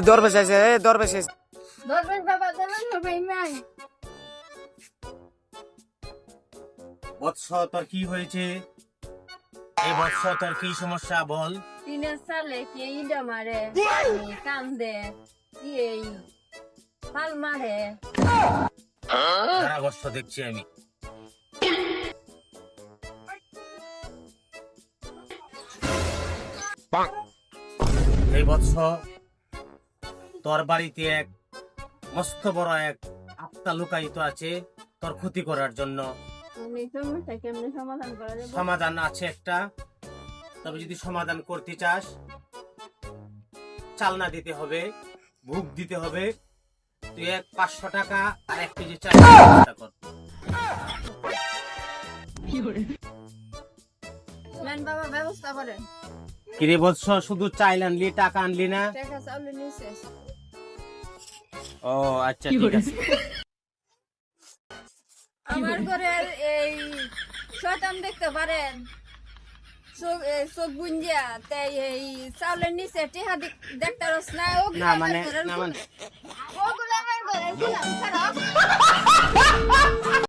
দরবেশ আছে, দরবেশ আছে। দরবেশ বাবা নাই। বৎস তোর কি হয়েছে? এই বৎস তোর কি সমস্যা বল? তিনের সালে কি ইডা মারে, কান্দে, এই পাল মারে। সারা বৎস দেখছি আমি। এই বৎস তোর বাড়িতে এক মস্ত বড় এক আত্মা লুকায়িত আছে তোর ক্ষতি করার জন্য। আমি সমস্যা কেমনে সমাধান করা যাবে? সমাধান আছে একটা, তবে যদি সমাধান করতে চাস চালনা দিতে হবে, ভুগ দিতে হবে। তুই 500 টাকা আর 1 কেজি চাল ব্যবস্থা কর। নেন বাবা, ব্যবস্থা করেন। কিরে বৎস, শুধু চাইল আনলি, টাকা আনলি না? টাকা চাউল নিছে। ও আচ্ছা, ঠিক আছে। আমার ঘরের এই শয়তান দেখতে পারেন, চোখ গুঞ্জিয়া, তাই এই চাউলের নিচে টিহা দেখতে রস না। না মানে না মানে ওগুলো আমার ঘরে